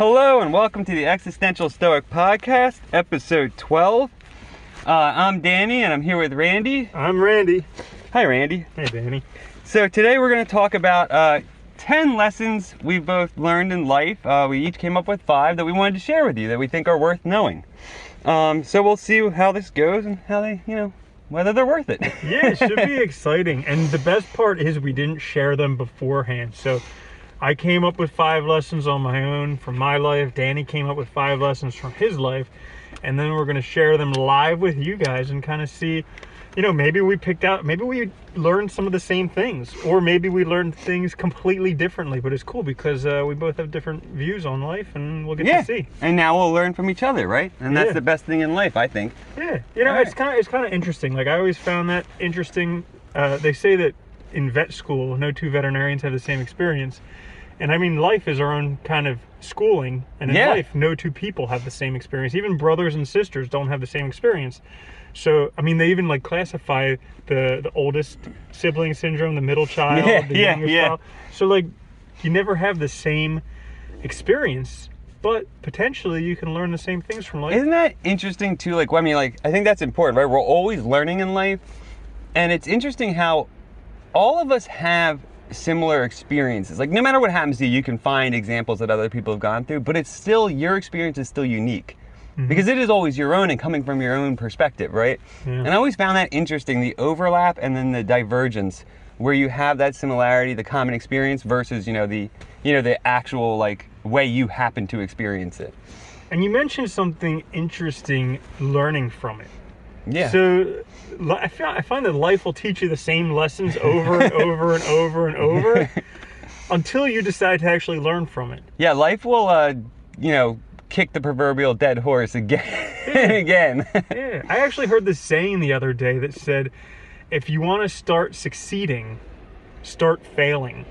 Hello and welcome to the Existential Stoic Podcast, episode 12. I'm Danny and I'm here with Randy. I'm Randy. Hi, Randy. Hey, Danny. So today we're going to talk about 10 lessons we've both learned in life. We each came up with 5 that we wanted to share with you that we think are worth knowing. So we'll see how this goes and how they, whether they're worth it. Yeah, it should be exciting. And the best part is we didn't share them beforehand. So I came up with 5 lessons on my own from my life. Danny came up with 5 lessons from his life. And then we're going to share them live with you guys and kind of see, maybe we learned some of the same things. Or maybe we learned things completely differently. But it's cool because we both have different views on life and we'll get to see. And now we'll learn from each other, right? And that's the best thing in life, I think. Yeah. It's kind of interesting. Like, I always found that interesting. They say that in vet school, no two veterinarians have the same experience. And I mean, life is our own kind of schooling. And in life, no two people have the same experience. Even brothers and sisters don't have the same experience. So, I mean, they even classify the oldest sibling syndrome, the middle child, the youngest child. So you never have the same experience, but potentially you can learn the same things from life. Isn't that interesting too? I think that's important, right? We're always learning in life. And it's interesting how all of us have similar experiences. No matter what happens to you, you can find examples that other people have gone through, but it's still, your experience is still unique. Mm-hmm. Because it is always your own and coming from your own perspective, right? Yeah. And I always found that interesting, the overlap and then the divergence, where you have that similarity, the common experience versus, the actual way you happen to experience it. And you mentioned something interesting, learning from it. Yeah. So I find that life will teach you the same lessons over and over and over and over until you decide to actually learn from it. Yeah, life will, kick the proverbial dead horse again and again. Yeah, I actually heard this saying the other day that said, if you want to start succeeding, start failing.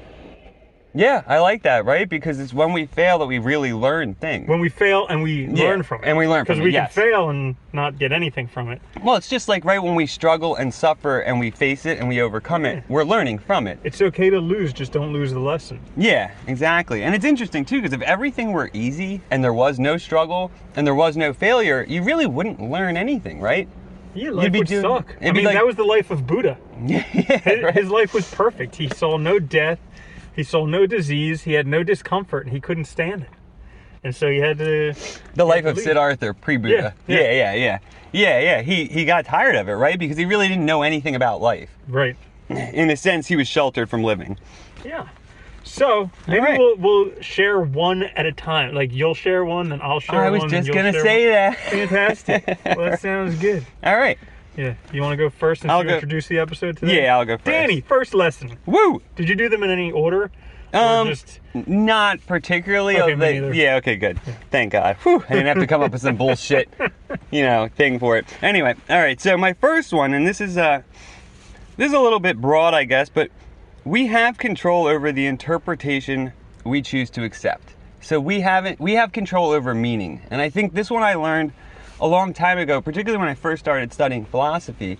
Yeah, I like that, right? Because it's when we fail that we really learn things. When we fail and we learn from it. And we learn from it, because we can fail and not get anything from it. Well, it's just right when we struggle and suffer and we face it and we overcome it, we're learning from it. It's okay to lose, just don't lose the lesson. Yeah, exactly. And it's interesting, too, because if everything were easy and there was no struggle and there was no failure, you really wouldn't learn anything, right? Yeah, life would suck. I mean, that was the life of Buddha. His life was perfect. He saw no death. He saw no disease. He had no discomfort, and he couldn't stand it. And so he had to... The life of Siddhartha, pre-Buddha. Yeah. He got tired of it, right? Because he really didn't know anything about life. Right. In a sense, he was sheltered from living. Yeah. So maybe we'll share one at a time. You'll share one, then I'll share one. I was just going to say that. Fantastic. Well, that sounds good. All right. Yeah. You want to go first since you introduce the episode today? Yeah, I'll go first. Danny, first lesson. Woo! Did you do them in any order? Not particularly. Okay, me neither. Yeah, okay, good. Yeah. Thank God. Whew, I didn't have to come up with some bullshit, thing for it. Anyway, all right, so my first one, and this is a little bit broad, I guess, but we have control over the interpretation we choose to accept. So we have control over meaning. And I think this one I learned a long time ago, particularly when I first started studying philosophy.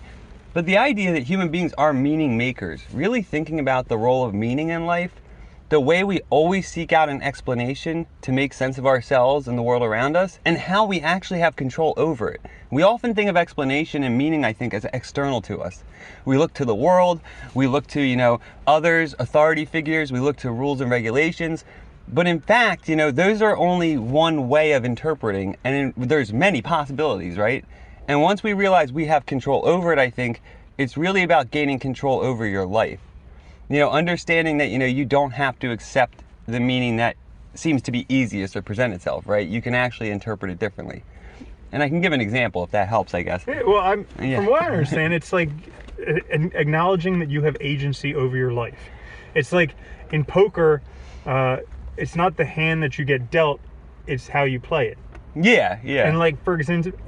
But the idea that human beings are meaning makers, really thinking about the role of meaning in life, the way we always seek out an explanation to make sense of ourselves and the world around us, and how we actually have control over it. We often think of explanation and meaning, I think, as external to us. We look to the world, we look to, others, authority figures, we look to rules and regulations. But in fact, those are only one way of interpreting, and there's many possibilities, right? And once we realize we have control over it, I think it's really about gaining control over your life. Understanding that, you don't have to accept the meaning that seems to be easiest to present itself, right? You can actually interpret it differently. And I can give an example if that helps, I guess. Yeah, well, from what I understand, it's acknowledging that you have agency over your life. It's like in poker, it's not the hand that you get dealt, it's how you play it. Yeah. And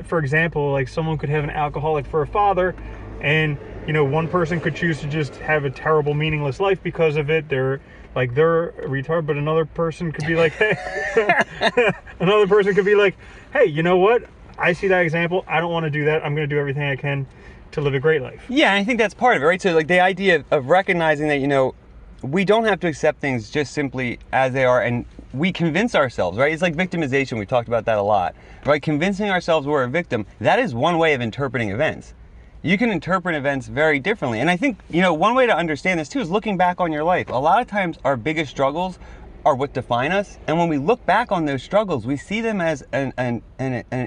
for example, someone could have an alcoholic for a father, and one person could choose to just have a terrible, meaningless life because of it. They're a retard, but another person could be hey, you know what? I see that example. I don't want to do that. I'm going to do everything I can to live a great life. Yeah, I think that's part of it, right? So the idea of recognizing that, we don't have to accept things just simply as they are and we convince ourselves, right? It's like victimization. We talked about that a lot, right? Convincing ourselves we're a victim. That is one way of interpreting events. You can interpret events very differently. And I think, one way to understand this too is looking back on your life. A lot of times our biggest struggles are what define us. And when we look back on those struggles, we see them as an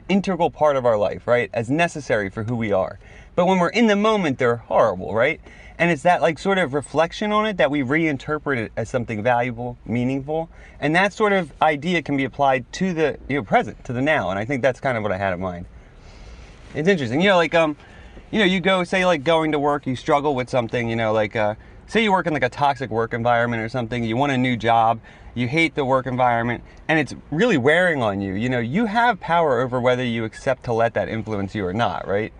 integral part of our life, right? As necessary for who we are. But when we're in the moment, they're horrible, right? And it's that like sort of reflection on it that we reinterpret it as something valuable, meaningful. And that sort of idea can be applied to the present, to the now. And I think that's kind of what I had in mind. It's interesting. You go, say like going to work, you struggle with something, say you work in like a toxic work environment or something, you want a new job, you hate the work environment, and it's really wearing on you. You have power over whether you accept to let that influence you or not, right?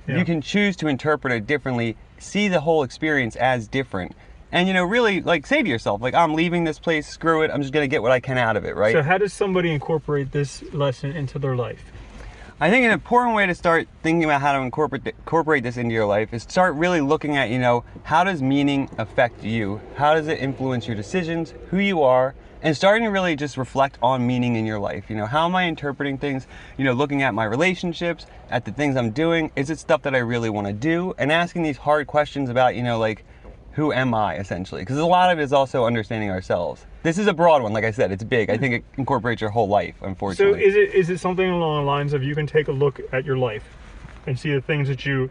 Yeah. You can choose to interpret it differently, see the whole experience as different, and really like say to yourself, like, I'm leaving this place, screw it, I'm just gonna get what I can out of it, right? So how does somebody incorporate this lesson into their life? I think an important way to start thinking about how to incorporate this into your life is start really looking at, how does meaning affect you? How does it influence your decisions, who you are, and starting to really just reflect on meaning in your life. How am I interpreting things? Looking at my relationships, at the things I'm doing. Is it stuff that I really want to do? And asking these hard questions about, like, who am I, essentially? Because a lot of it is also understanding ourselves. This is a broad one, like I said, it's big. I think it incorporates your whole life, unfortunately. So is it something along the lines of you can take a look at your life and see the things that you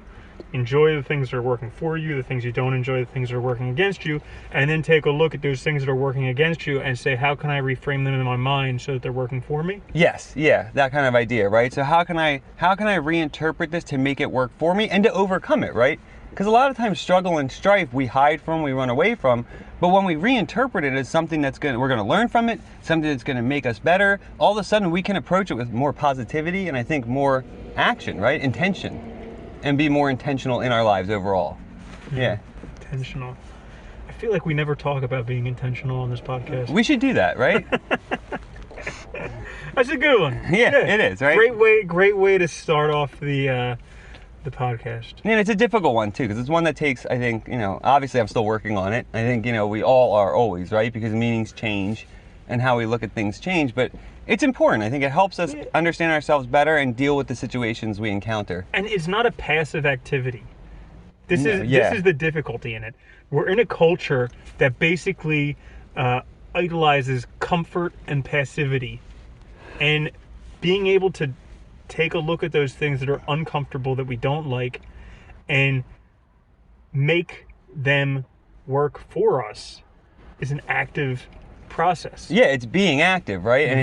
enjoy, the things that are working for you, the things you don't enjoy, the things that are working against you, and then take a look at those things that are working against you and say, how can I reframe them in my mind so that they're working for me? Yes, yeah, that kind of idea, right? So how can I reinterpret this to make it work for me and to overcome it, right? Because a lot of times struggle and strife we hide from, we run away from, but when we reinterpret it as something we're going to learn from it, something that's going to make us better, all of a sudden we can approach it with more positivity and I think more action, right? Intention, and be more intentional in our lives overall. Yeah. Intentional. I feel like we never talk about being intentional on this podcast. We should do that, right? That's a good one. Yeah, it is, right? Great way to start off the podcast. And it's a difficult one too, because it's one that takes, I think, obviously I'm still working on it. I think, we all are always, right? Because meanings change and how we look at things change, but it's important. I think it helps us understand ourselves better and deal with the situations we encounter. And it's not a passive activity. This is the difficulty in it. We're in a culture that basically idolizes comfort and passivity. And being able to take a look at those things that are uncomfortable, that we don't like, and make them work for us is an active process. Yeah, it's being active, right? Mm-hmm.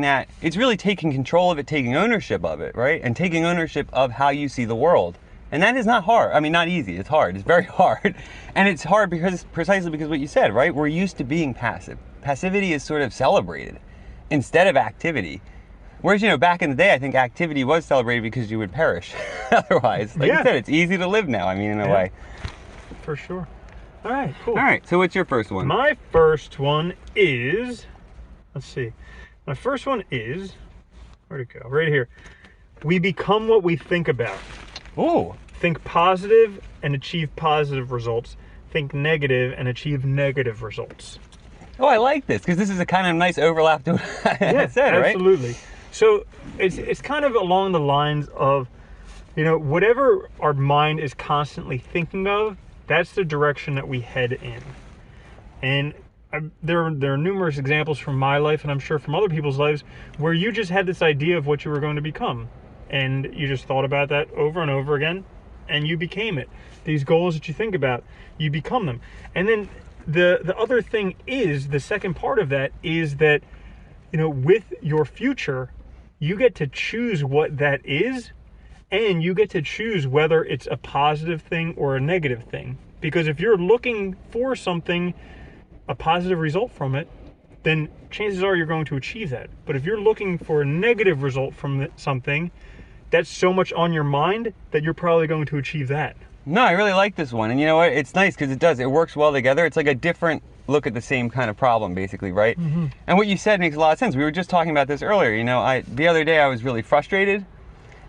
And it's really taking control of it, taking ownership of it, right? And taking ownership of how you see the world. And that is not hard. I mean, not easy. It's hard. It's very hard. And it's hard precisely because what you said, right? We're used to being passive. Passivity is sort of celebrated instead of activity. Whereas, back in the day, I think activity was celebrated because you would perish otherwise. Like you said, it's easy to live now, in a way. For sure. All right, cool. All right, so what's your first one? My first one is, let's see. My first one is, where'd it go? Right here. We become what we think about. Ooh. Think positive and achieve positive results. Think negative and achieve negative results. Oh, I like this, because this is a kind of nice overlap to what I said, right? Absolutely. So it's kind of along the lines of, whatever our mind is constantly thinking of, that's the direction that we head in. And there are numerous examples from my life, and I'm sure from other people's lives, where you just had this idea of what you were going to become. And you just thought about that over and over again, and you became it. These goals that you think about, you become them. And then the other thing is, the second part of that is that, with your future, you get to choose what that is, and you get to choose whether it's a positive thing or a negative thing. Because if you're looking for something, a positive result from it, then chances are you're going to achieve that. But if you're looking for a negative result from something, that's so much on your mind that you're probably going to achieve that. No, I really like this one. And you know what? It's nice because it works well together. It's like a different look at the same kind of problem, basically, right? Mm-hmm. And what you said makes a lot of sense. We were just talking about this earlier. The other day I was really frustrated,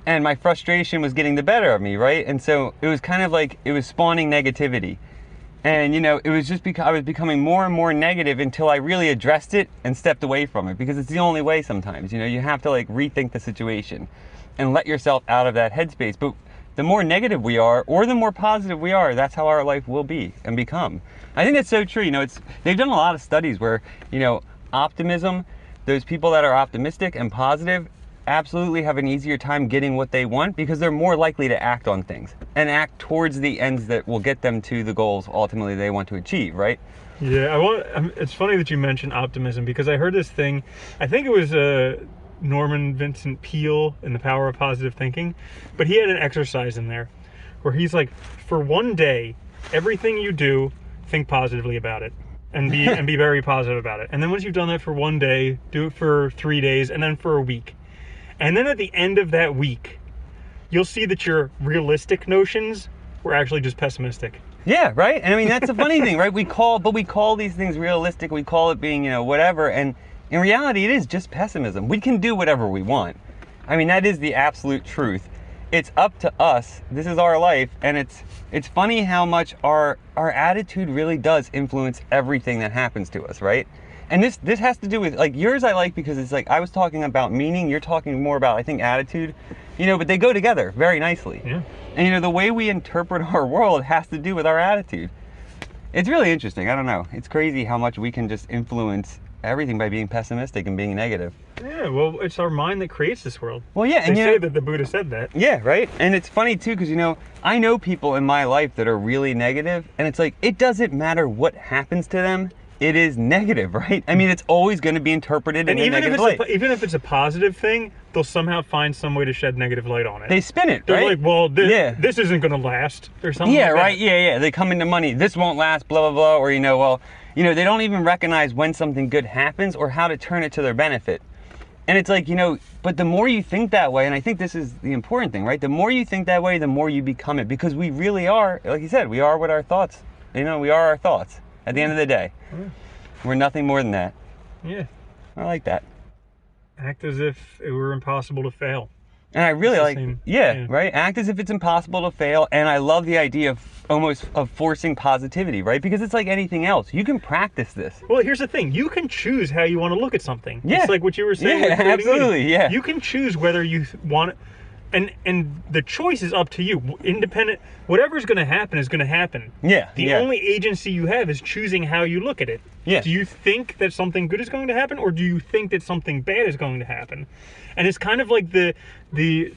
and my frustration was getting the better of me, right? And so it was kind of like it was spawning negativity. And, it was just because I was becoming more and more negative until I really addressed it and stepped away from it, because it's the only way sometimes. You have to like rethink the situation and let yourself out of that headspace. But the more negative we are, or the more positive we are, that's how our life will be and become. I think that's so true. They've done a lot of studies where, optimism, those people that are optimistic and positive absolutely have an easier time getting what they want, because they're more likely to act on things and act towards the ends that will get them to the goals ultimately they want to achieve, right? Yeah, it's funny that you mentioned optimism, because I heard this thing, I think it was Norman Vincent Peale in The Power of Positive Thinking, but he had an exercise in there where he's like, for one day, everything you do, think positively about it. And be very positive about it. And then once you've done that for one day, do it for 3 days, and then for a week. And then at the end of that week, you'll see that your realistic notions were actually just pessimistic. Yeah, right? And I mean, that's a funny thing, right? We call these things realistic. We call it being, whatever. And in reality, it is just pessimism. We can do whatever we want. I mean, that is the absolute truth. It's up to us. This is our life. And it's funny how much our attitude really does influence everything that happens to us, right? And this has to do with, like, yours I like because it's like, I was talking about meaning, you're talking more about, I think, attitude, but they go together very nicely. Yeah. And, the way we interpret our world has to do with our attitude. It's really interesting. I don't know. It's crazy how much we can just influence everything by being pessimistic and being negative. Yeah, well, it's our mind that creates this world. Well, yeah. And they say that the Buddha said that. Yeah, right? And it's funny, too, because, I know people in my life that are really negative, and it's like, it doesn't matter what happens to them. It is negative, right? I mean, it's always going to be interpreted in a negative light. Even if it's a positive thing, they'll somehow find some way to shed negative light on it. They spin it, They're right? like, well, this isn't going to last, or something like that. Right? Yeah. They come into money. This won't last, blah, blah, blah. Or, they don't even recognize when something good happens or how to turn it to their benefit. And it's like, but the more you think that way, and I think this is the important thing, right? The more you think that way, the more you become it. Because we really are, like you said, we are what our thoughts, we are our thoughts at the end of the day. Yeah. We're nothing more than that. Yeah. I like that. Act as if it were impossible to fail. And I really like, yeah, right? Act as if it's impossible to fail. And I love the idea of forcing positivity, right? Because it's like anything else. You can practice this. Well, here's the thing. You can choose how you want to look at something. Yeah. It's like what you were saying. Yeah, absolutely, yeah. You can choose whether you want it. And the choice is up to you. Independent, whatever's going to happen is going to happen. Yeah. The only agency you have is choosing how you look at it. Yeah. Do you think that something good is going to happen, or do you think that something bad is going to happen? And it's kind of like the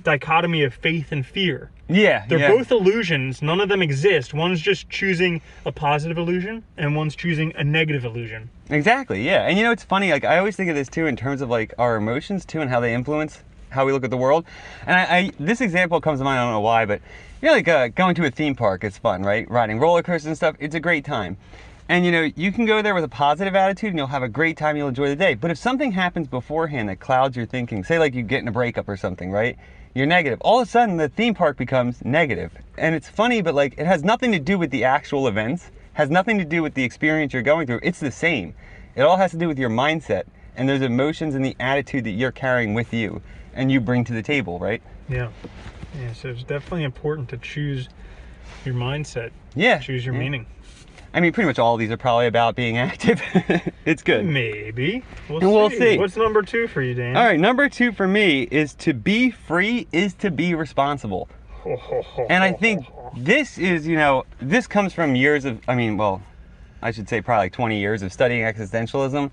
dichotomy of faith and fear. Yeah. They're both illusions. None of them exist. One's just choosing a positive illusion, and one's choosing a negative illusion. Exactly. Yeah. And it's funny. Like, I always think of this too in terms of like our emotions too, and how they influence how we look at the world. And I this example comes to mind, I don't know why, but like going to a theme park is fun, right? Riding roller coasters and stuff, it's a great time. And you can go there with a positive attitude and you'll have a great time, you'll enjoy the day. But if something happens beforehand that clouds your thinking, say like you get in a breakup or something, right? You're negative. All of a sudden the theme park becomes negative. And it's funny, but like it has nothing to do with the actual events, has nothing to do with the experience you're going through. It's the same. It all has to do with your mindset and those emotions and the attitude that you're carrying with you and you bring to the table, right? Yeah. Yeah, so it's definitely important to choose your mindset. Yeah. Choose your meaning. I mean, pretty much all of these are probably about being active. It's good. Maybe. We'll see. What's number 2 for you, Dan? All right, number 2 for me is to be free is to be responsible. And I think this is, this comes from years of, I should say probably like 20 years of studying existentialism.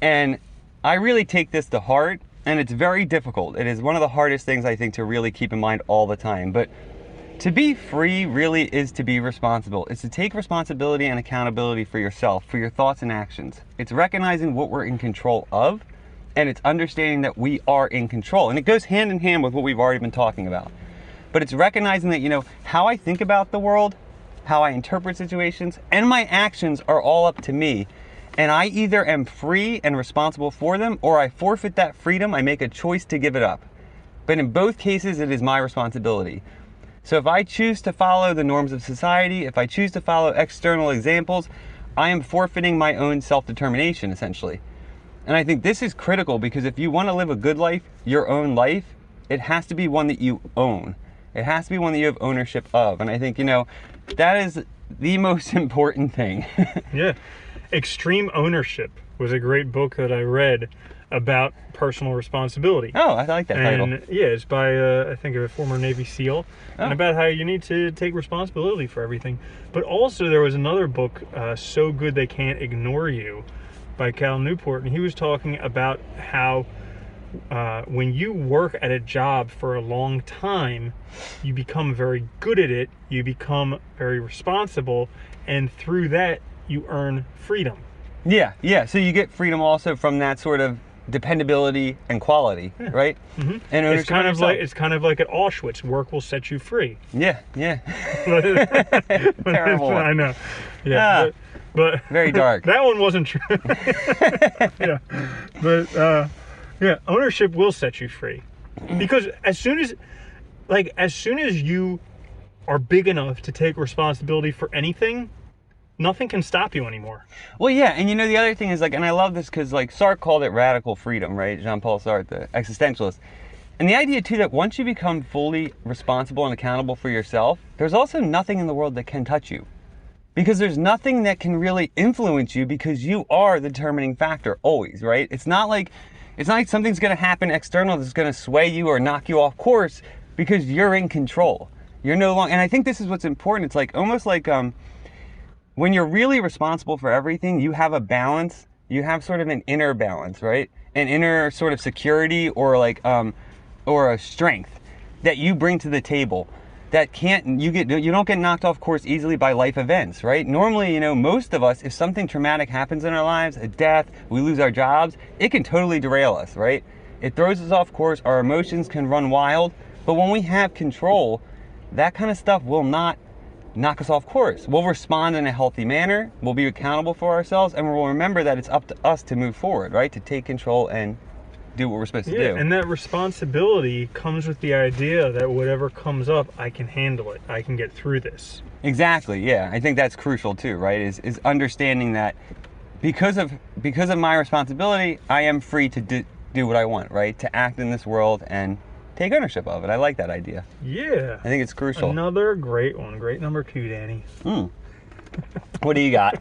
And I really take this to heart. And it's very difficult. It is one of the hardest things, I think, to really keep in mind all the time. But to be free really is to be responsible. It's to take responsibility and accountability for yourself, for your thoughts and actions. It's recognizing what we're in control of, and it's understanding that we are in control. And it goes hand in hand with what we've already been talking about. But it's recognizing that, how I think about the world, how I interpret situations, and my actions are all up to me. And I either am free and responsible for them, or I forfeit that freedom, I make a choice to give it up. But in both cases, it is my responsibility. So if I choose to follow the norms of society, if I choose to follow external examples, I am forfeiting my own self-determination, essentially. And I think this is critical because if you want to live a good life, your own life, it has to be one that you own. It has to be one that you have ownership of. And I think, That is the most important thing. Yeah. Extreme Ownership was a great book that I read about personal responsibility. Oh, I like that title. And yeah, it's by I think a former Navy SEAL, Oh. and about how you need to take responsibility for everything. But also there was another book, So Good They Can't Ignore You, by Cal Newport, and he was talking about how when you work at a job for a long time, you become very good at it, you become very responsible, and through that you earn freedom. Yeah. So you get freedom also from that sort of dependability and quality, right? Mm-hmm. And It's kind of like at Auschwitz, work will set you free. Yeah. But Terrible. I know. Yeah. But Very dark. that one wasn't true. Yeah. But yeah, ownership will set you free. Because as soon as you are big enough to take responsibility for anything, nothing can stop you anymore. Well, yeah, and the other thing is and I love this because Sartre called it radical freedom, right? Jean-Paul Sartre, the existentialist. And the idea too that once you become fully responsible and accountable for yourself, there's also nothing in the world that can touch you. Because there's nothing that can really influence you because you are the determining factor always, right? It's not like something's going to happen external that's going to sway you or knock you off course because you're in control. You're no longer, and I think this is what's important. It's almost like when you're really responsible for everything, you have a balance. You have sort of an inner balance, right? An inner sort of security or or a strength that you bring to the table that you don't get knocked off course easily by life events, right? Normally, most of us, if something traumatic happens in our lives, a death, we lose our jobs, it can totally derail us, right? It throws us off course, our emotions can run wild, but when we have control, that kind of stuff will not knock us off course. We'll respond in a healthy manner, we'll be accountable for ourselves, and we'll remember that it's up to us to move forward, right? To take control and do what we're supposed to do. And that responsibility comes with the idea that whatever comes up, I can handle it. I can get through this. Exactly, yeah. I think that's crucial too, right? Is understanding that because of my responsibility, I am free to do what I want, right? To act in this world and take ownership of it. I like that idea. Yeah. I think it's crucial. Another great one. Great number 2, Danny. What do you got?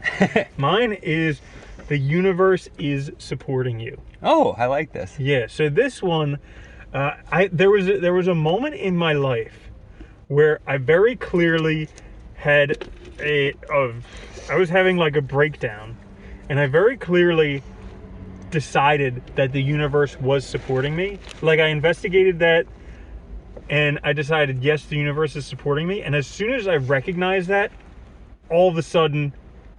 Mine is the universe is supporting you. Oh, I like this. Yeah. So this one, there was a moment in my life where I very clearly had I was having a breakdown, and I very clearly decided that the universe was supporting me. I investigated that, and I decided, yes, the universe is supporting me. And as soon as I recognized that, all of a sudden,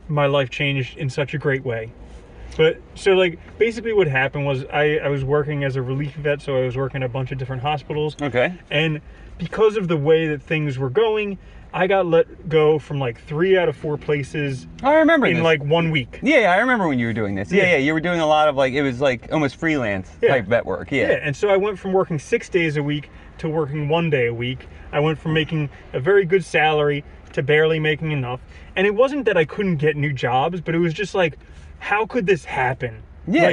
my life changed in such a great way. But so basically what happened was I was working as a relief vet, so I was working at a bunch of different hospitals. Okay. And because of the way that things were going, I got let go from 3 out of 4 places. I remember in this. 1 week. Yeah, I remember when you were doing this. Yeah, you were doing a lot of it was almost freelance type vet work. Yeah. Yeah, and so I went from working 6 days a week to working 1 day a week. I went from making a very good salary to barely making enough. And it wasn't that I couldn't get new jobs, but it was just how could this happen? Yeah.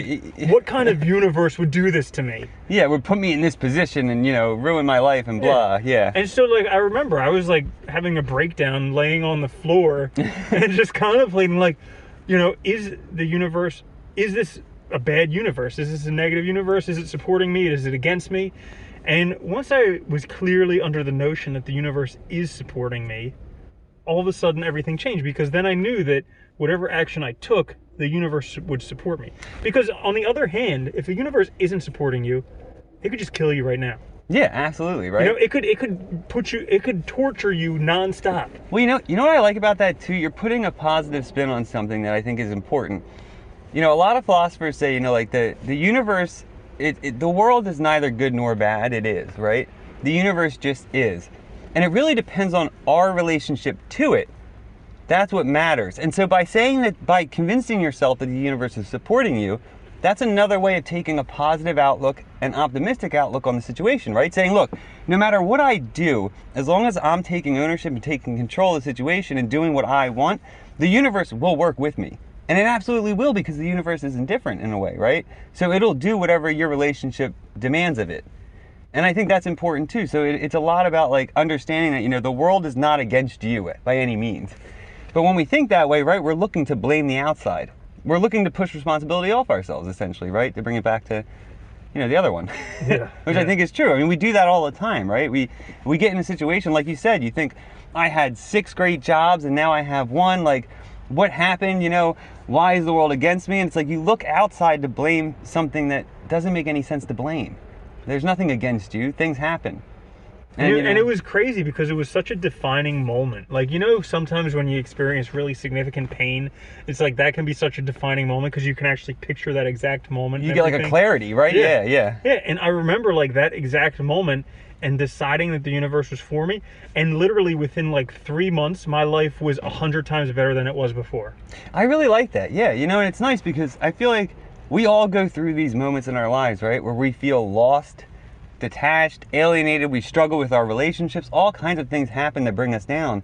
What kind of universe would do this to me? Yeah, it would put me in this position and, ruin my life and blah. Yeah. And so, I remember I was, having a breakdown, laying on the floor and just contemplating, is the universe, is this a bad universe? Is this a negative universe? Is it supporting me? Is it against me? And once I was clearly under the notion that the universe is supporting me, all of a sudden everything changed, because then I knew that whatever action I took, the universe would support me. Because on the other hand, if the universe isn't supporting you, it could just kill you right now. Yeah, absolutely, right? It could torture you nonstop. Well, you know what I like about that too? You're putting a positive spin on something that I think is important. A lot of philosophers say, the universe, the world is neither good nor bad, it is, right? The universe just is. And it really depends on our relationship to it. That's what matters. And so by convincing yourself that the universe is supporting you, that's another way of taking a positive outlook, an optimistic outlook on the situation, right? Saying, look, no matter what I do, as long as I'm taking ownership and taking control of the situation and doing what I want, the universe will work with me. And it absolutely will, because the universe is indifferent in a way, right? So it'll do whatever your relationship demands of it. And I think that's important too. So it's a lot about like understanding that, you know, the world is not against you by any means. But when we think that way, right, we're looking to blame the outside. We're looking to push responsibility off ourselves, essentially, right? To bring it back to, you know, the other one. Yeah. Which I think is true. I mean, we do that all the time, right? We get in a situation, like you said, you think, I had 6 great jobs and now I have 1. Like, what happened? You know, why is the world against me? And it's like you look outside to blame something that doesn't make any sense to blame. There's nothing against you. Things happen. And, you know, and it was crazy because it was such a defining moment. Like, you know, sometimes when you experience really significant pain, it's like that can be such a defining moment because you can actually picture that exact moment. You get like a clarity, right? Yeah. Yeah, and I remember like that exact moment and deciding that the universe was for me. And literally within like 3 months, my life was 100 times better than it was before. I really like that. Yeah, you know, and it's nice because I feel like we all go through these moments in our lives, right? Where we feel lost, detached, alienated, we struggle with our relationships, all kinds of things happen that bring us down.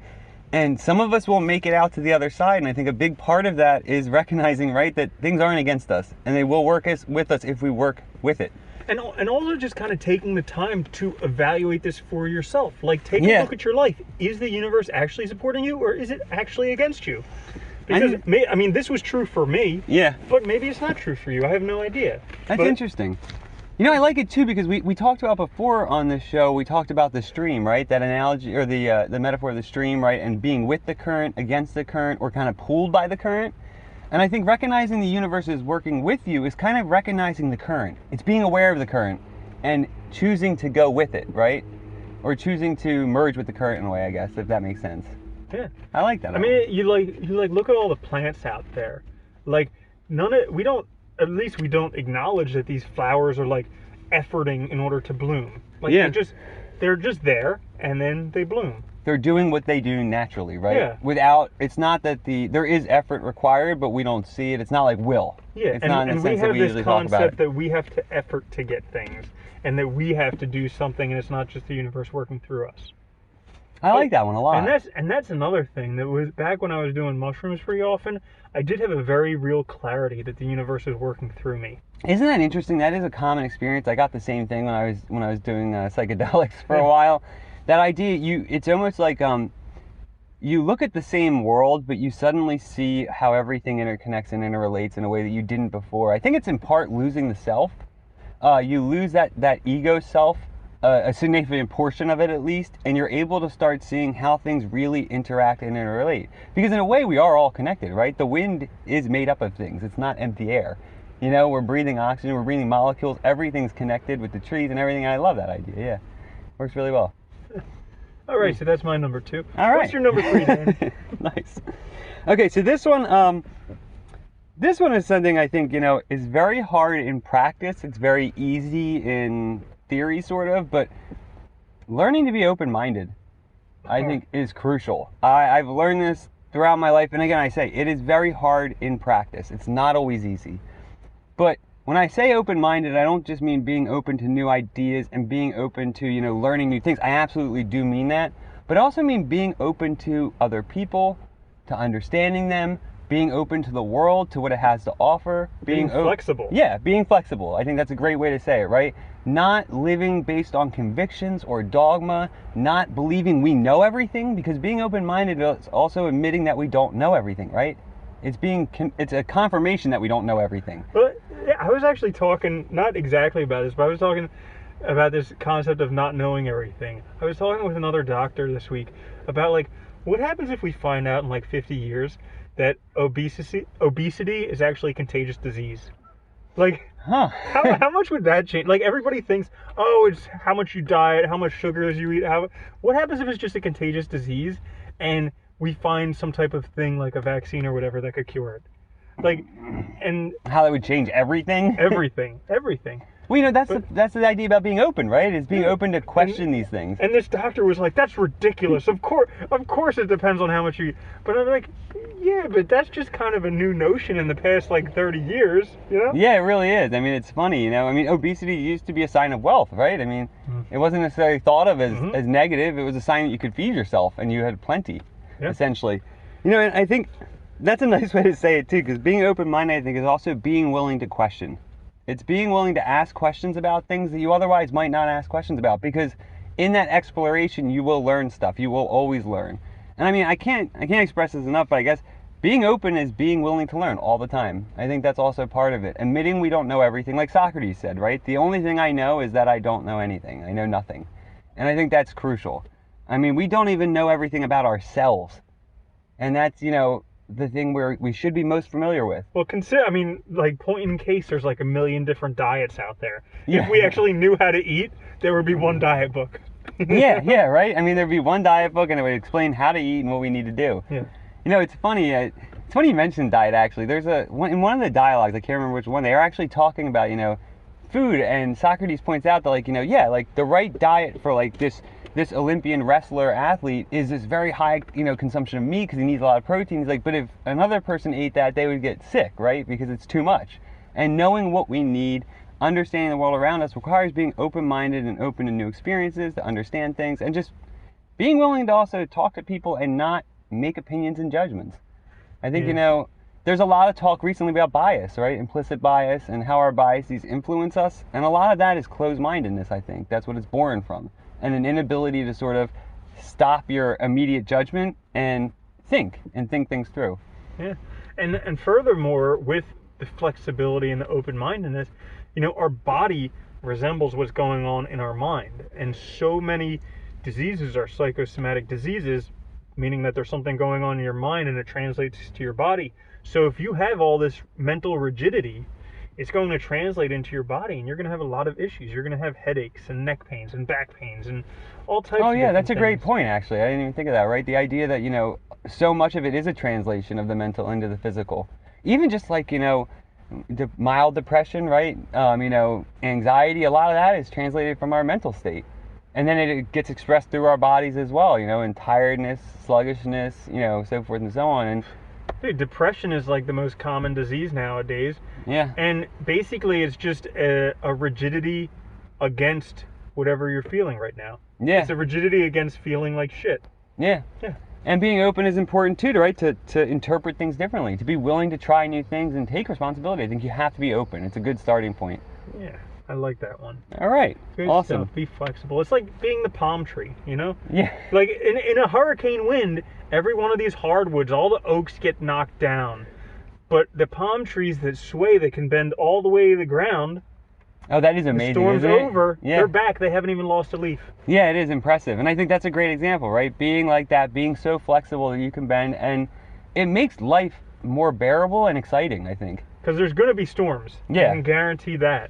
And some of us will make it out to the other side. And I think a big part of that is recognizing, right, that things aren't against us and they will work with us if we work with it. And also just kind of taking the time to evaluate this for yourself. Like, take a look at your life. Is the universe actually supporting you or is it actually against you? Because, I mean, this was true for me. Yeah. But maybe it's not true for you. I have no idea. That's interesting. You know, I like it too because we talked about before on this show, we talked about the stream, right? That analogy or the metaphor of the stream, right? And being with the current, against the current, or kind of pulled by the current. And I think recognizing the universe is working with you is kind of recognizing the current. It's being aware of the current and choosing to go with it, right? Or choosing to merge with the current in a way, I guess, if that makes sense. Yeah. I like that. I mean, you look at all the plants out there. Like, we don't acknowledge that these flowers are like efforting in order to bloom. Like, they're just there and then they bloom. They're doing what they do naturally, right? Yeah. It's not that there is effort required, but we don't see it. It's not like will. Yeah, it's not in the sense that we usually talk about it. We have this concept that we have to effort to get things and that we have to do something and it's not just the universe working through us. I like that one a lot. And that's another thing that was back when I was doing mushrooms pretty often. I did have a very real clarity that the universe is working through me. Isn't that interesting? That is a common experience. I got the same thing when I was doing psychedelics for a while. That idea, it's almost like you look at the same world, but you suddenly see how everything interconnects and interrelates in a way that you didn't before. I think it's in part losing the self. You lose that ego self. A significant portion of it at least, and you're able to start seeing how things really interact and interrelate. Because in a way, we are all connected, right? The wind is made up of things. It's not empty air. You know, we're breathing oxygen, we're breathing molecules, everything's connected with the trees and everything. I love that idea, yeah. Works really well. All right, so that's my number 2. All right. What's your number 3, Dan? Nice. Okay, so this one is something I think, you know, is very hard in practice. It's very easy in theory, sort of, but learning to be open-minded, I think, is crucial. I've learned this throughout my life, and again, I say it is very hard in practice. It's not always easy. But when I say open-minded, I don't just mean being open to new ideas and being open to, you know, learning new things. I absolutely do mean that. But I also mean being open to other people, to understanding them, being open to the world, to what it has to offer. Being flexible. Yeah, being flexible. I think that's a great way to say it, right? Not living based on convictions or dogma, not believing we know everything, because being open-minded is also admitting that we don't know everything, right? It's a confirmation that we don't know everything. Well, yeah, I was actually talking, not exactly about this, but I was talking about this concept of not knowing everything. I was talking with another doctor this week about, like, what happens if we find out in like 50 years that obesity is actually a contagious disease? Like, how much would that change? Like, everybody thinks, oh, it's how much you diet, how much sugars you eat. What happens if it's just a contagious disease and we find some type of thing like a vaccine or whatever that could cure it? Like, and how that would change everything? Everything. Well, you know, that's the idea about being open, right? Is being open to question these things. And this doctor was like, that's ridiculous. Of course it depends on how much you eat. But I'm like, yeah, but that's just kind of a new notion in the past, like, 30 years, you know? Yeah, it really is. I mean, it's funny, you know? I mean, obesity used to be a sign of wealth, right? I mean, it wasn't necessarily thought of as negative. It was a sign that you could feed yourself and you had plenty, essentially. You know, and I think that's a nice way to say it, too, because being open-minded, I think, is also being willing to question. It's being willing to ask questions about things that you otherwise might not ask questions about, because in that exploration you will learn stuff. You will always learn. And I mean, I can't express this enough, but I guess being open is being willing to learn all the time. I think that's also part of it. Admitting we don't know everything, like Socrates said, right? The only thing I know is that I don't know anything. I know nothing. And I think that's crucial. I mean, we don't even know everything about ourselves. And that's, the thing we should be most familiar with. Well, like, point in case, there's like a million different diets out there. Yeah. If we actually knew how to eat, there would be one diet book. yeah, right? I mean, there'd be one diet book and it would explain how to eat and what we need to do. Yeah. It's funny. It's funny you mentioned diet, actually. There's in one of the dialogues, I can't remember which one, they are actually talking about, food, and Socrates points out that, like, like the right diet for, like, this Olympian wrestler athlete is this very high, consumption of meat because he needs a lot of protein. He's like, but if another person ate that, they would get sick, right? Because it's too much. And knowing what we need, understanding the world around us, requires being open-minded and open to new experiences, to understand things, and just being willing to also talk to people and not make opinions and judgments. I think, there's a lot of talk recently about bias, right? Implicit bias and how our biases influence us. And a lot of that is closed-mindedness, I think. That's what it's born from. And an inability to sort of stop your immediate judgment and think things through. Yeah. And furthermore, with the flexibility and the open-mindedness, our body resembles what's going on in our mind. And so many diseases are psychosomatic diseases, meaning that there's something going on in your mind and it translates to your body. So if you have all this mental rigidity, it's going to translate into your body, and you're going to have a lot of issues. You're going to have headaches and neck pains and back pains and all types of Oh, yeah, that's a things. great point, actually. I didn't even think of that, right? The idea that, so much of it is a translation of the mental into the physical. Even just like, the mild depression, right? Anxiety, a lot of that is translated from our mental state. And then it gets expressed through our bodies as well, in tiredness, sluggishness, so forth and so on. And Dude, depression is like the most common disease nowadays. yeah. And basically it's just a rigidity against whatever you're feeling right now. Yeah. It's a rigidity against feeling like shit. Yeah. Yeah. And being open is important too, right? To interpret things differently, to be willing to try new things and take responsibility. I think you have to be open. It's a good starting point. Yeah, I like that one. All right. Good Awesome. stuff. Be flexible. It's like being the palm tree, Yeah. Like in a hurricane wind, every one of these hardwoods, all the oaks get knocked down. But the palm trees that sway, that can bend all the way to the ground, Oh, that is amazing. the storm's isn't it? over, Yeah. they're back, they haven't even lost a leaf. Yeah, it is impressive. And I think that's a great example, right? Being like that, being so flexible that you can bend, and it makes life more bearable and exciting, I think. Because there's going to be storms. Yeah. I can guarantee that.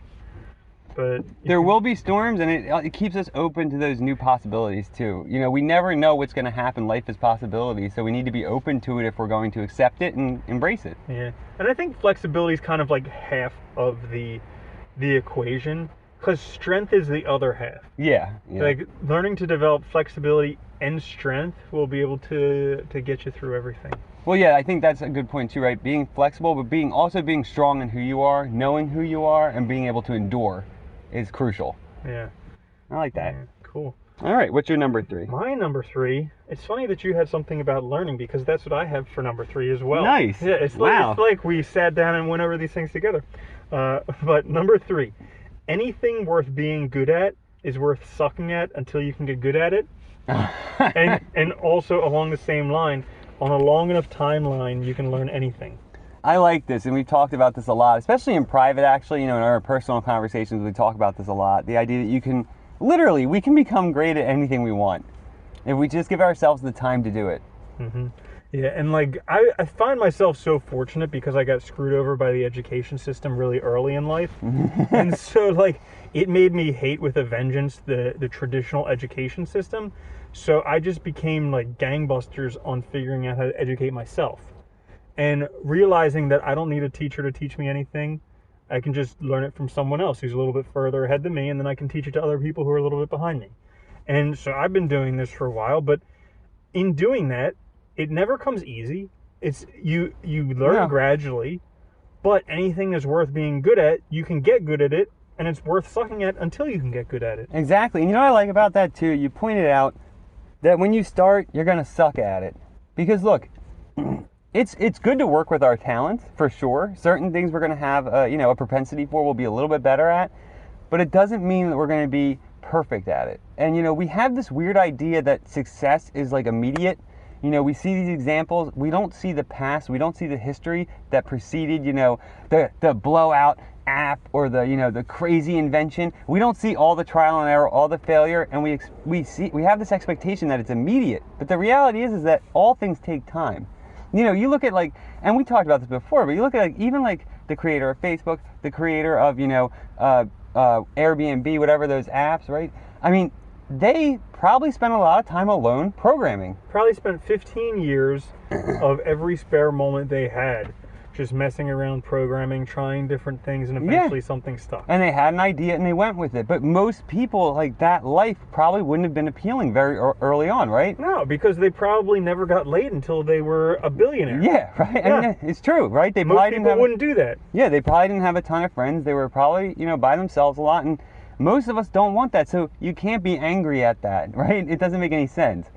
But There will be storms, and it keeps us open to those new possibilities too. We never know what's going to happen. Life is possibility, so we need to be open to it if we're going to accept it and embrace it. Yeah, and I think flexibility is kind of like half of the equation, because strength is the other half. Yeah. Like learning to develop flexibility and strength will be able to get you through everything. Well, yeah, I think that's a good point too, right? Being flexible, but being strong in who you are, knowing who you are, and being able to endure is crucial. Yeah. I like that. Yeah, cool. All right, what's your number 3? My number 3. It's funny that you had something about learning, because that's what I have for number 3 as well. Nice. Yeah, it's Wow. like we sat down and went over these things together. But number 3, anything worth being good at is worth sucking at until you can get good at it. and also along the same line, on a long enough timeline, you can learn anything. I like this, and we've talked about this a lot, especially in private, actually. In our personal conversations, we talk about this a lot. The idea that we can become great at anything we want if we just give ourselves the time to do it. Mm-hmm. Yeah, and like I find myself so fortunate because I got screwed over by the education system really early in life. And so like it made me hate with a vengeance the traditional education system. So I just became like gangbusters on figuring out how to educate myself. And realizing that I don't need a teacher to teach me anything. I can just learn it from someone else who's a little bit further ahead than me, and then I can teach it to other people who are a little bit behind me. And so I've been doing this for a while, but in doing that, it never comes easy. It's you learn gradually, but anything that's worth being good at, you can get good at it, and it's worth sucking at until you can get good at it. Exactly. And what I like about that too, you pointed out that when you start, you're going to suck at it. Because look, it's good to work with our talents for sure. Certain things we're going to have a propensity for, we'll be a little bit better at, but it doesn't mean that we're going to be perfect at it. And we have this weird idea that success is like immediate. We see these examples, we don't see the past, we don't see the history that preceded the blowout app or the crazy invention. We don't see all the trial and error, all the failure, and we have this expectation that it's immediate. But the reality is that all things take time. You look at and we talked about this before, but you look at even the creator of Facebook, the creator of Airbnb, whatever those apps, right? I mean, they probably spent a lot of time alone programming. Probably spent 15 years of every spare moment they had just messing around programming, trying different things, and eventually something stuck. And they had an idea and they went with it. But most people, that life probably wouldn't have been appealing very early on, right? No, because they probably never got laid until they were a billionaire. Yeah, right? Yeah. I mean, it's true, right? Most people wouldn't do that. Yeah, they probably didn't have a ton of friends. They were probably, by themselves a lot. And most of us don't want that. So you can't be angry at that, right? It doesn't make any sense.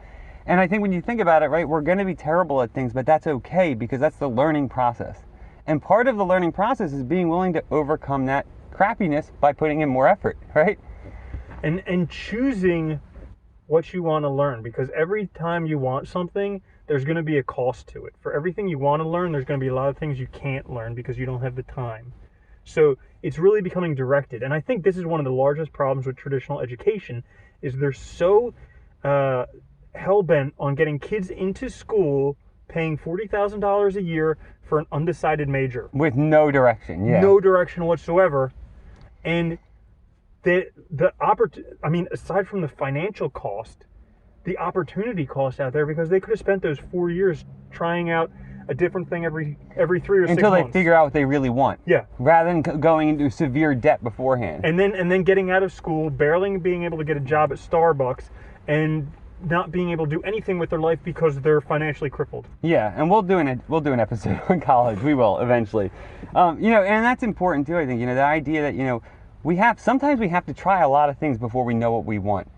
And I think when you think about it, right, we're going to be terrible at things, but that's okay because that's the learning process. And part of the learning process is being willing to overcome that crappiness by putting in more effort, right? And choosing what you want to learn, because every time you want something, there's going to be a cost to it. For everything you want to learn, there's going to be a lot of things you can't learn because you don't have the time. So it's really becoming directed. And I think this is one of the largest problems with traditional education is they're so hell-bent on getting kids into school paying $40,000 a year for an undecided major. With no direction, yeah. No direction whatsoever. And aside from the financial cost, the opportunity cost out there, because they could have spent those 4 years trying out a different thing every 3 or 6 months. Until they figure out what they really want. Yeah. Rather than going into severe debt beforehand. And then getting out of school, barely being able to get a job at Starbucks, and not being able to do anything with their life because they're financially crippled. Yeah, and we'll do an episode on college. We will eventually. And that's important too. I think the idea that sometimes we have to try a lot of things before we know what we want.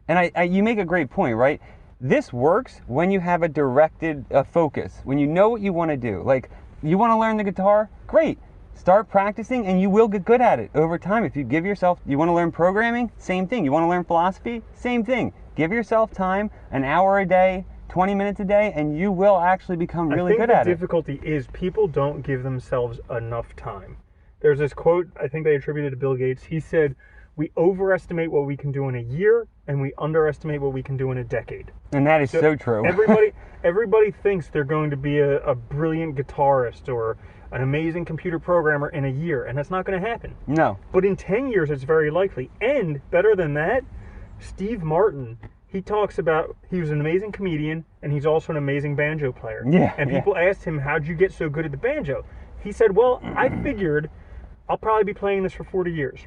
And you make a great point, right? This works when you have a directed focus, when you know what you want to do. Like, you want to learn the guitar? Great. Start practicing and you will get good at it over time. If you give yourself, you want to learn programming? Same thing. You want to learn philosophy? Same thing. Give yourself time, an hour a day, 20 minutes a day, and you will actually become really good at it. The difficulty is people don't give themselves enough time. There's this quote, I think they attributed to Bill Gates. He said, "We overestimate what we can do in a year, and we underestimate what we can do in a decade." And that is so true. Everybody thinks they're going to be a brilliant guitarist or an amazing computer programmer in a year, and that's not going to happen. No. But in 10 years, it's very likely. And better than that, Steve Martin, he talks about he was an amazing comedian and he's also an amazing banjo player. Yeah. And people asked him, "How'd you get so good at the banjo?" He said, "Well, I figured I'll probably be playing this for 40 years.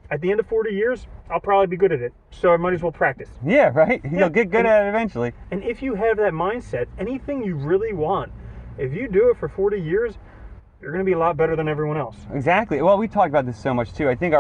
At the end of 40 years, I'll probably be good at it. So I might as well practice." Yeah, right? You'll get good at it eventually. And if you have that mindset, anything you really want, if you do it for 40 years, you're going to be a lot better than everyone else. Exactly. Well, we talked about this so much too. I think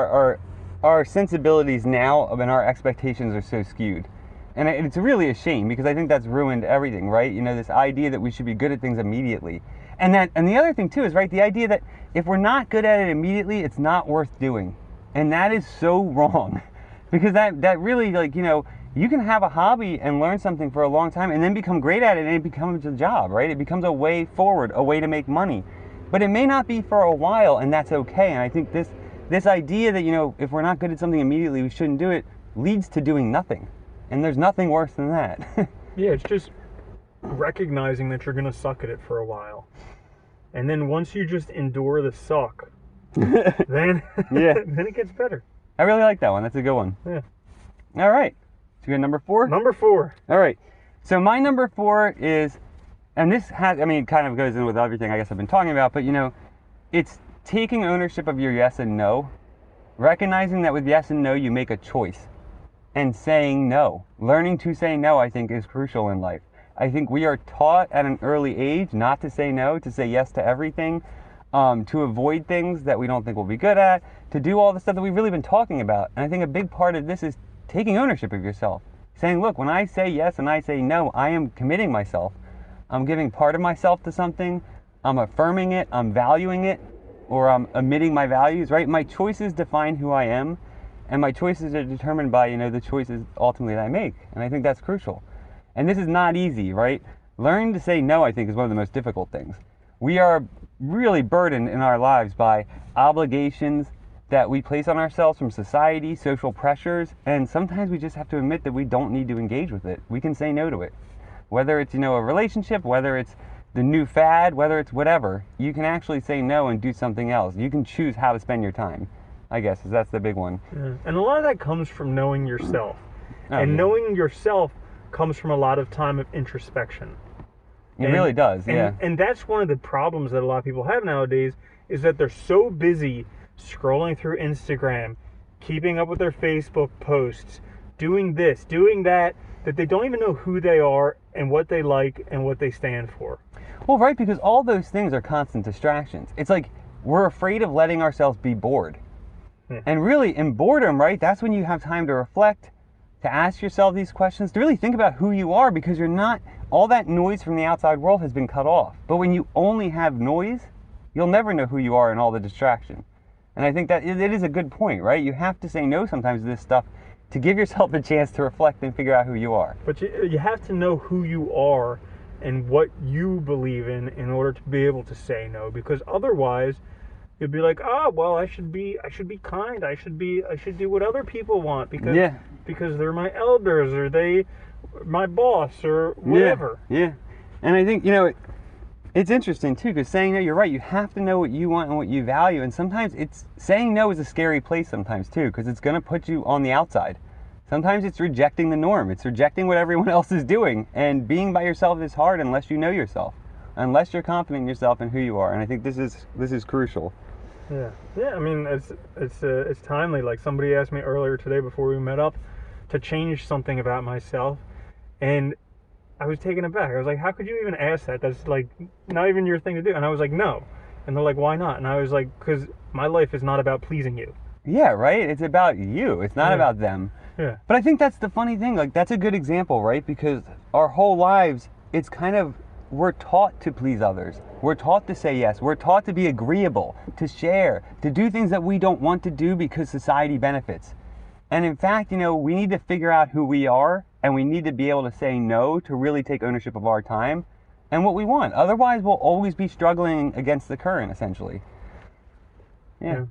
our sensibilities now and our expectations are so skewed. And it's really a shame because I think that's ruined everything, right? This idea that we should be good at things immediately. And the other thing too is, right, the idea that if we're not good at it immediately, it's not worth doing. And that is so wrong. Because that really, you can have a hobby and learn something for a long time and then become great at it and it becomes a job, right? It becomes a way forward, a way to make money. But it may not be for a while, and that's okay. And I think this idea that, if we're not good at something immediately, we shouldn't do it, leads to doing nothing. And there's nothing worse than that. Yeah, it's just recognizing that you're going to suck at it for a while. And then once you just endure the suck, then it gets better. I really like that one. That's a good one. Yeah. All right. So we got number 4? Number 4. All right. So my number 4 is, and this has, it kind of goes in with everything I guess I've been talking about, but it's taking ownership of your yes and no, recognizing that with yes and no, you make a choice, and saying no. Learning to say no, I think, is crucial in life. I think we are taught at an early age not to say no, to say yes to everything, to avoid things that we don't think we'll be good at, to do all the stuff that we've really been talking about. And I think a big part of this is taking ownership of yourself. Saying, look, when I say yes and I say no, I am committing myself. I'm giving part of myself to something, I'm affirming it, I'm valuing it, or I'm omitting my values, right? My choices define who I am, and my choices are determined by, the choices ultimately that I make. And I think that's crucial. And this is not easy, right? Learning to say no, I think, is one of the most difficult things. We are really burdened in our lives by obligations that we place on ourselves from society, social pressures, and sometimes we just have to admit that we don't need to engage with it. We can say no to it. Whether it's, a relationship, whether it's the new fad, whether it's whatever, you can actually say no and do something else. You can choose how to spend your time, I guess, that's the big one. Yeah. And a lot of that comes from knowing yourself. And yeah. knowing yourself comes from a lot of time of introspection. It really does, yeah. And that's one of the problems that a lot of people have nowadays, is that they're so busy scrolling through Instagram, keeping up with their Facebook posts, doing this, doing that they don't even know who they are and what they like and what they stand for. Well, right, because all those things are constant distractions. It's like we're afraid of letting ourselves be bored. Yeah. And really, in boredom, right, that's when you have time to reflect, to ask yourself these questions, to really think about who you are, because you're not, all that noise from the outside world has been cut off. But when you only have noise, you'll never know who you are in all the distraction. And I think that it is a good point, right? You have to say no sometimes to this stuff to give yourself a chance to reflect and figure out who you are. But you have to know who you are and what you believe in order to be able to say no, because otherwise you'll be like, well, I should be kind, I should do what other people want because they're my elders, or they my boss, or whatever. Yeah. And I think, it's interesting too, because saying no, you're right, you have to know what you want and what you value, and sometimes saying no is a scary place sometimes too, because it's going to put you on the outside. Sometimes it's rejecting the norm, it's rejecting what everyone else is doing, and being by yourself is hard unless you know yourself, unless you're confident in yourself and who you are. And I think this is crucial. Yeah. I mean, it's timely. Like, somebody asked me earlier today before we met up to change something about myself, and I was taken aback. I was like, how could you even ask that? That's like not even your thing to do. And I was like, no. And they're like, why not? And I was like, because my life is not about pleasing you. Yeah, right? It's about you. It's not about them. Yeah. But I think that's the funny thing. Like, that's a good example, right? Because our whole lives, it's kind of, we're taught to please others. We're taught to say yes. We're taught to be agreeable, to share, to do things that we don't want to do because society benefits. And in fact, we need to figure out who we are, and we need to be able to say no to really take ownership of our time and what we want. Otherwise, we'll always be struggling against the current, essentially. Yeah.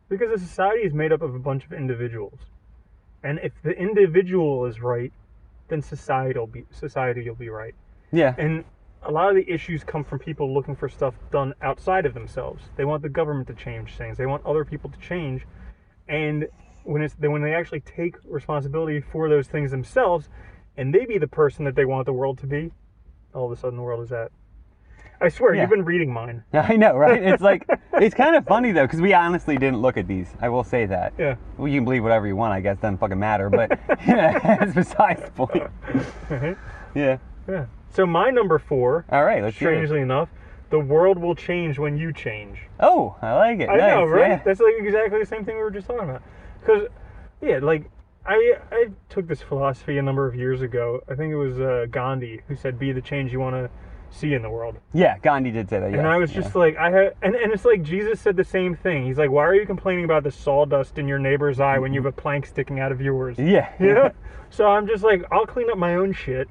Because a society is made up of a bunch of individuals. And if the individual is right, then society will be right. Yeah. And a lot of the issues come from people looking for stuff done outside of themselves. They want the government to change things. They want other people to change. And when they actually take responsibility for those things themselves, and they be the person that they want the world to be, all of a sudden the world is at. I swear, You've been reading mine. I know, right? It's like, it's kind of funny though, because we honestly didn't look at these. I will say that. Yeah. Well, you can believe whatever you want, I guess. Doesn't fucking matter, but that's besides the point. Yeah. So my number 4. All right, let's hear it. Strangely enough, the world will change when you change. Oh, I like it. I know, right? Yeah. That's like exactly the same thing we were just talking about. Because, I took this philosophy a number of years ago. I think it was Gandhi who said, "Be the change you want to see in the world." Yeah, Gandhi did say that. And I was just like, and it's like Jesus said the same thing. He's like, "Why are you complaining about the sawdust in your neighbor's eye when you have a plank sticking out of yours?" Yeah. So I'm just like, I'll clean up my own shit,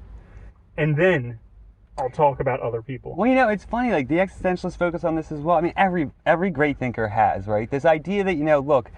and then I'll talk about other people. Well, it's funny, like, the existentialists focus on this as well. I mean, every great thinker has, right? This idea that, look,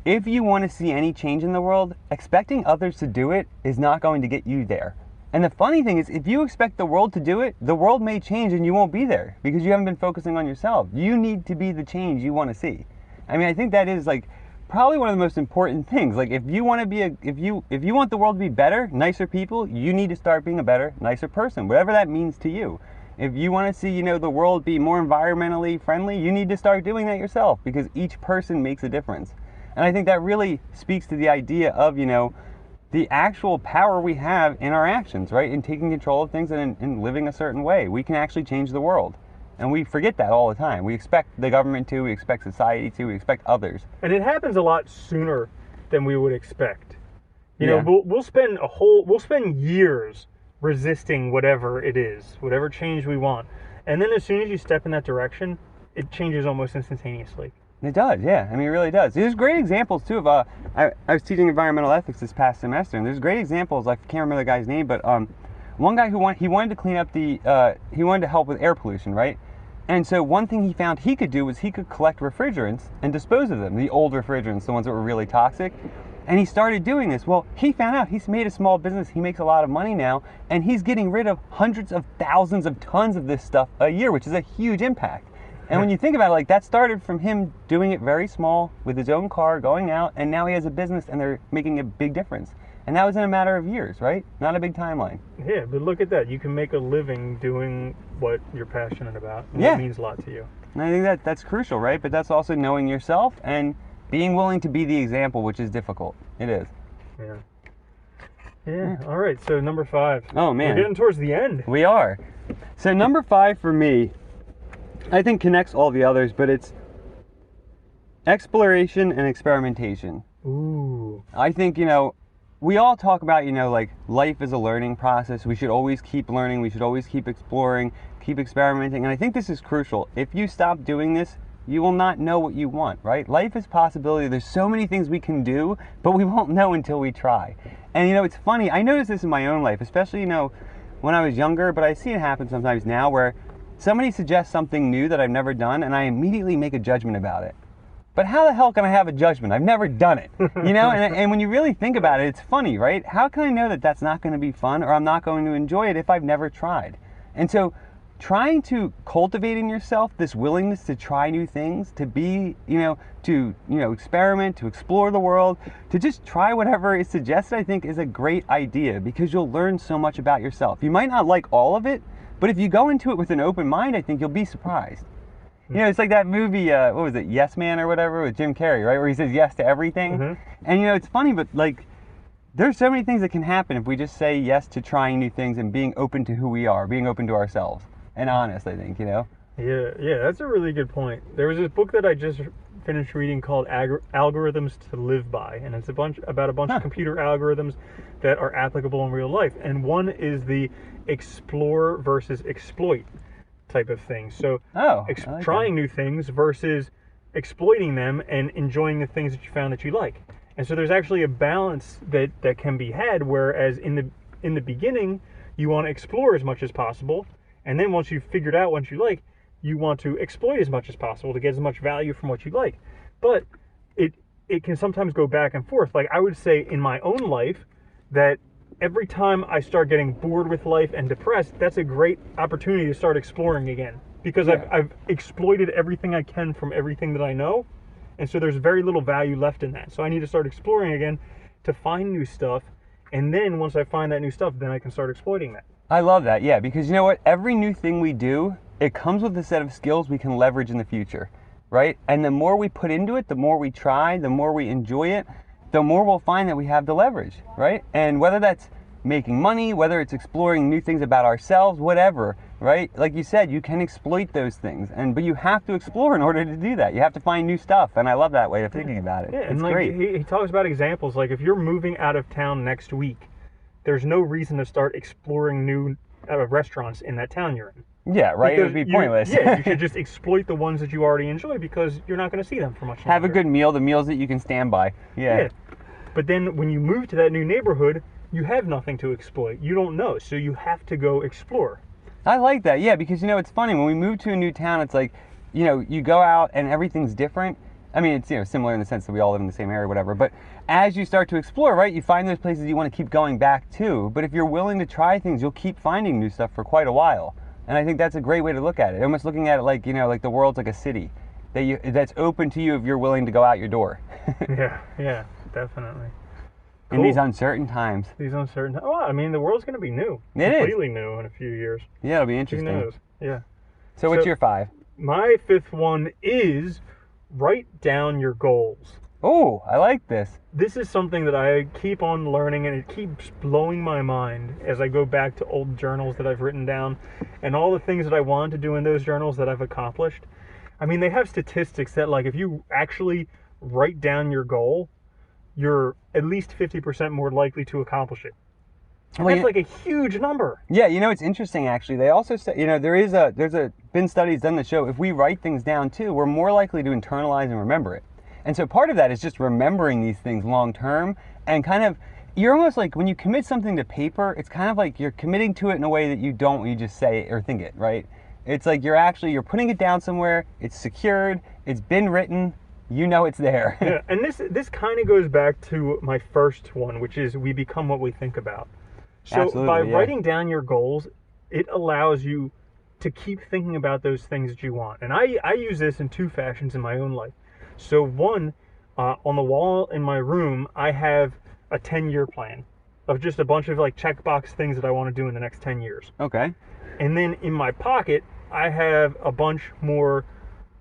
if you want to see any change in the world, expecting others to do it is not going to get you there. And the funny thing is, if you expect the world to do it, the world may change and you won't be there because you haven't been focusing on yourself. You need to be the change you want to see. I mean, I think that is, like, probably one of the most important things. Like, if you want to be if you want the world to be better, nicer people, you need to start being a better, nicer person, whatever that means to you. If you want to see, the world be more environmentally friendly, you need to start doing that yourself, because each person makes a difference. And I think that really speaks to the idea of, the actual power we have in our actions, right? In taking control of things and in living a certain way. We can actually change the world. And we forget that all the time. We expect the government to, we expect society to, we expect others. And it happens a lot sooner than we would expect. We'll spend years resisting whatever it is, whatever change we want. And then as soon as you step in that direction, it changes almost instantaneously. It does, yeah. I mean, it really does. There's great examples too of I was teaching environmental ethics this past semester, and there's great examples. I can't remember the guy's name, but one guy he wanted to clean up he wanted to help with air pollution, right? And so one thing he found he could do was he could collect refrigerants and dispose of them, the old refrigerants, the ones that were really toxic. And he started doing this. Well, he found out he's made a small business. He makes a lot of money now, and he's getting rid of hundreds of thousands of tons of this stuff a year, which is a huge impact. And when you think about it, like that started from him doing it very small with his own car, going out, and now he has a business and they're making a big difference. And that was in a matter of years, right? Not a big timeline. Yeah, but look at that. You can make a living doing what you're passionate about. And Yeah. that means a lot to you. And I think that's crucial, right? But that's also knowing yourself and being willing to be the example, which is difficult. It is. Yeah. Yeah. All right. So number 5. Oh, man. We're getting towards the end. We are. So number 5 for me, I think connects all the others, but it's exploration and experimentation. Ooh. I think, we all talk about, like life is a learning process. We should always keep learning. We should always keep exploring, keep experimenting. And I think this is crucial. If you stop doing this, you will not know what you want, right? Life is possibility. There's so many things we can do, but we won't know until we try. And, it's funny. I noticed this in my own life, especially, when I was younger, but I see it happen sometimes now where somebody suggests something new that I've never done, and I immediately make a judgment about it. But how the hell can I have a judgment? I've never done it, And when you really think about it, it's funny, right? How can I know that that's not going to be fun or I'm not going to enjoy it if I've never tried? And so trying to cultivate in yourself this willingness to try new things, to be, to experiment, to explore the world, to just try whatever is suggested, I think is a great idea because you'll learn so much about yourself. You might not like all of it, but if you go into it with an open mind, I think you'll be surprised. It's like that movie, what was it, Yes Man or whatever, with Jim Carrey, right? Where he says yes to everything. Mm-hmm. And, it's funny, but like, there's so many things that can happen if we just say yes to trying new things and being open to who we are, being open to ourselves. And honest, I think, Yeah, that's a really good point. There was this book that I just finished reading called Algorithms to Live By, and it's about a bunch of computer algorithms that are applicable in real life. And one is the explore versus exploit type of thing. So trying new things versus exploiting them and enjoying the things that you found that you like. And so there's actually a balance that can be had, whereas in the beginning you want to explore as much as possible, and then once you've figured out what you like, you want to exploit as much as possible to get as much value from what you like. But it can sometimes go back and forth. Like I would say in my own life that every time I start getting bored with life and depressed, that's a great opportunity to start exploring again. Because I've exploited everything I can from everything that I know. And so there's very little value left in that. So I need to start exploring again to find new stuff. And then once I find that new stuff, then I can start exploiting that. I love that, yeah, because you know what? Every new thing we do, it comes with a set of skills we can leverage in the future, right? And the more we put into it, the more we try, the more we enjoy it, the more we'll find that we have the leverage, right? And whether that's making money, whether it's exploring new things about ourselves, whatever, right? Like you said, you can exploit those things, but you have to explore in order to do that. You have to find new stuff, and I love that way of thinking about it. Yeah, it's and like great. he talks about examples, like if you're moving out of town next week, there's no reason to start exploring new restaurants in that town you're in. Yeah, right? Because it would be pointless. You should just exploit the ones that you already enjoy because you're not going to see them for much longer. Have a good meal, the meals that you can stand by. Yeah. But then when you move to that new neighborhood, you have nothing to exploit. You don't know, so you have to go explore. I like that, yeah, because it's funny, when we move to a new town, it's like, you go out and everything's different. I mean, it's similar in the sense that we all live in the same area or whatever, but as you start to explore, right, you find those places you want to keep going back to, but if you're willing to try things, you'll keep finding new stuff for quite a while. And I think that's a great way to look at it. Almost looking at it like, like the world's like a city that's open to you if you're willing to go out your door. Yeah, definitely. In Cool. these uncertain times. Well, I mean, the world's going to be new. It is. Completely new in a few years. Yeah, it'll be Who interesting. knows? Yeah. So what's your 5? My 5th one is write down your goals. Oh, I like this. This is something that I keep on learning, and it keeps blowing my mind as I go back to old journals that I've written down and all the things that I wanted to do in those journals that I've accomplished. I mean, they have statistics that, like, if you actually write down your goal, you're at least 50% more likely to accomplish it. And Well, that's like a huge number. Yeah, it's interesting actually. They also say, there's been studies done that show if we write things down too, we're more likely to internalize and remember it. And so part of that is just remembering these things long term, and kind of, you're almost like when you commit something to paper, it's kind of like you're committing to it in a way that you don't when you just say it or think it, right? It's like you're putting it down somewhere, it's secured, it's been written, it's there. Yeah, and this kind of goes back to my first one, which is we become what we think about. So Absolutely, by yeah. writing down your goals, it allows you to keep thinking about those things that you want. And I use this in two fashions in my own life. So one, on the wall in my room, I have a 10-year plan of just a bunch of like checkbox things that I want to do in the next 10 years. Okay. And then in my pocket, I have a bunch more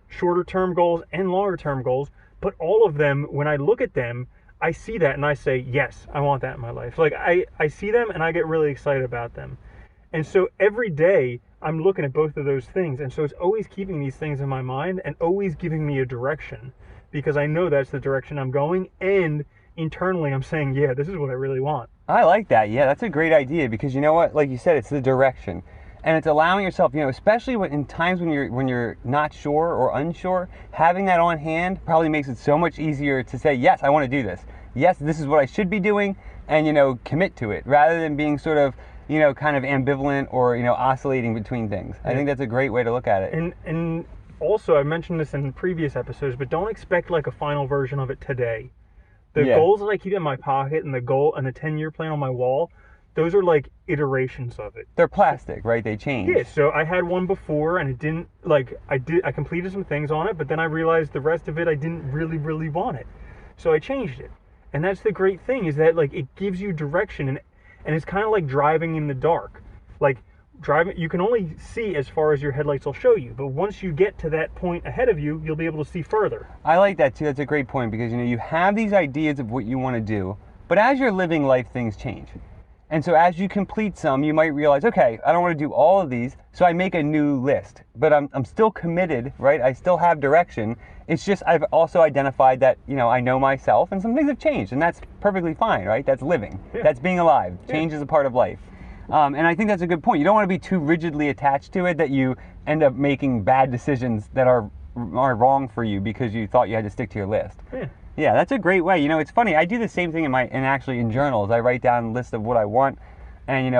shorter term goals and longer term goals. But all of them, when I look at them, I see that and I say, yes, I want that in my life. Like I see them and I get really excited about them. And so every day I'm looking at both of those things. And so it's always keeping these things in my mind and always giving me a direction, because I know that's the direction I'm going. And internally I'm saying, yeah, this is what I really want. I like that. Yeah, that's a great idea, because you know what? Like you said, it's the direction. And it's allowing yourself, especially in times when you're not sure or unsure, having that on hand probably makes it so much easier to say, yes, I want to do this. Yes, this is what I should be doing, and commit to it, rather than being sort of, kind of ambivalent or, oscillating between things. I think that's a great way to look at it. And also, I mentioned this in previous episodes, but don't expect like a final version of it today. The goals that I keep in my pocket and the 10-year plan on my wall, those are like iterations of it. They're plastic, right? They change. Yeah, so I had one before and it didn't, I completed some things on it, but then I realized the rest of it I didn't really, really want it. So I changed it. And that's the great thing, is that like it gives you direction, and it's kind of like driving in the dark. Like driving, you can only see as far as your headlights will show you, but once you get to that point ahead of you, you'll be able to see further. I like that too. That's a great point, because you have these ideas of what you want to do, but as you're living life, things change. And so as you complete some, you might realize, okay, I don't want to do all of these, so I make a new list. But I'm still committed, right? I still have direction. It's just I've also identified that, I know myself, and some things have changed, and that's perfectly fine, right? That's living. Yeah. That's being alive. Change is a part of life. And I think that's a good point. You don't want to be too rigidly attached to it that you end up making bad decisions that are wrong for you because you thought you had to stick to your list. Yeah. Yeah, that's a great way. It's funny. I do the same thing in journals. I write down a list of what I want, and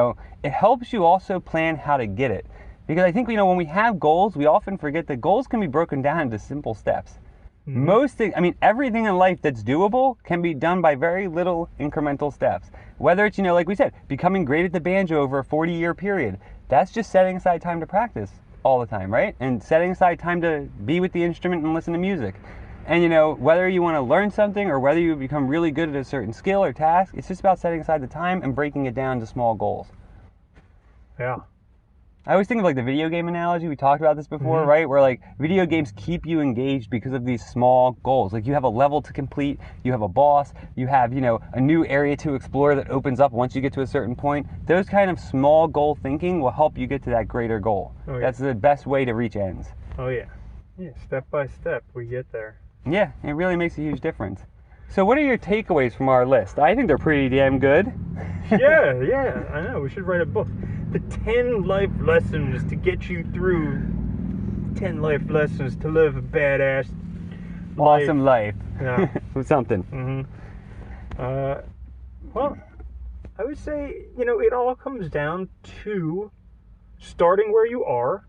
it helps you also plan how to get it. Because I think when we have goals, we often forget that goals can be broken down into simple steps. Mm-hmm. Most things, everything in life that's doable can be done by very little incremental steps. Whether it's, like we said, becoming great at the banjo over a 40-year period, that's just setting aside time to practice all the time, right? And setting aside time to be with the instrument and listen to music. And whether you want to learn something or whether you become really good at a certain skill or task, it's just about setting aside the time and breaking it down to small goals. Yeah. I always think of like the video game analogy. We talked about this before, mm-hmm. right? Where like video games keep you engaged because of these small goals. Like you have a level to complete, you have a boss, you have, a new area to explore that opens up once you get to a certain point. Those kind of small goal thinking will help you get to that greater goal. Oh, yeah. That's the best way to reach ends. Oh yeah. Yeah, step by step we get there. Yeah, it really makes a huge difference. So what are your takeaways from our list? I think they're pretty damn good. Yeah, I know. We should write a book. The 10 life lessons to get you through. 10 life lessons to live a badass life. Awesome life. Yeah. Something. Mm-hmm. Well, I would say, it all comes down to starting where you are,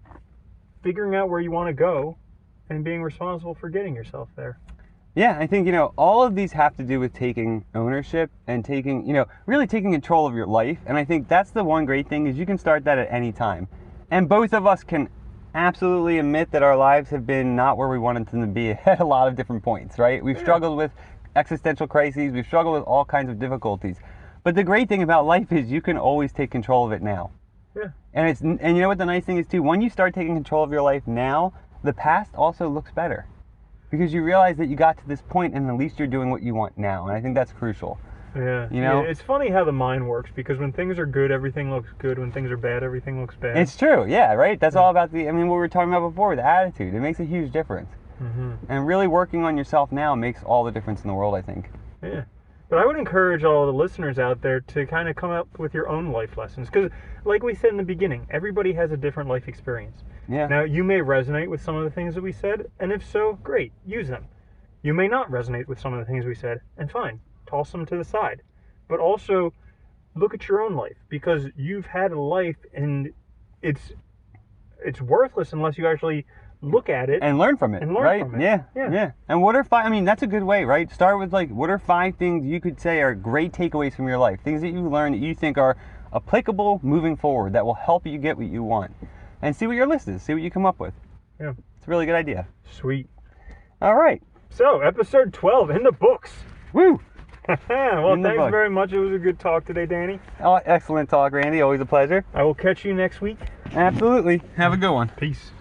figuring out where you want to go, and being responsible for getting yourself there. Yeah, I think, all of these have to do with taking ownership and really taking control of your life. And I think that's the one great thing, is you can start that at any time. And both of us can absolutely admit that our lives have been not where we wanted them to be at a lot of different points, right? We've struggled with existential crises. We've struggled with all kinds of difficulties. But the great thing about life is you can always take control of it now. Yeah. And you know what the nice thing is too? When you start taking control of your life now, the past also looks better. Because you realize that you got to this point and at least you're doing what you want now. And I think that's crucial. Yeah. Yeah, it's funny how the mind works, because when things are good, everything looks good. When things are bad, everything looks bad. It's true. Yeah, right? That's all about what we were talking about before, the attitude. It makes a huge difference. Mm-hmm. And really working on yourself now makes all the difference in the world, I think. Yeah. But I would encourage all the listeners out there to kind of come up with your own life lessons. Because, like we said in the beginning, everybody has a different life experience. Yeah. Now, you may resonate with some of the things that we said, and if so, great, use them. You may not resonate with some of the things we said, and fine, toss them to the side. But also, look at your own life, because you've had a life, and it's worthless unless you actually look at it and learn from it, and learn right? from it. Yeah. And what are 5? I mean, that's a good way, right? Start with like, what are 5 things you could say are great takeaways from your life? Things that you learned that you think are applicable moving forward that will help you get what you want, and see what your list is. See what you come up with. Yeah, it's a really good idea. Sweet. All right. So, episode 12 in the books. Woo! Well, thanks very much. It was a good talk today, Danny. Oh, excellent talk, Randy. Always a pleasure. I will catch you next week. Absolutely. Have a good one. Peace.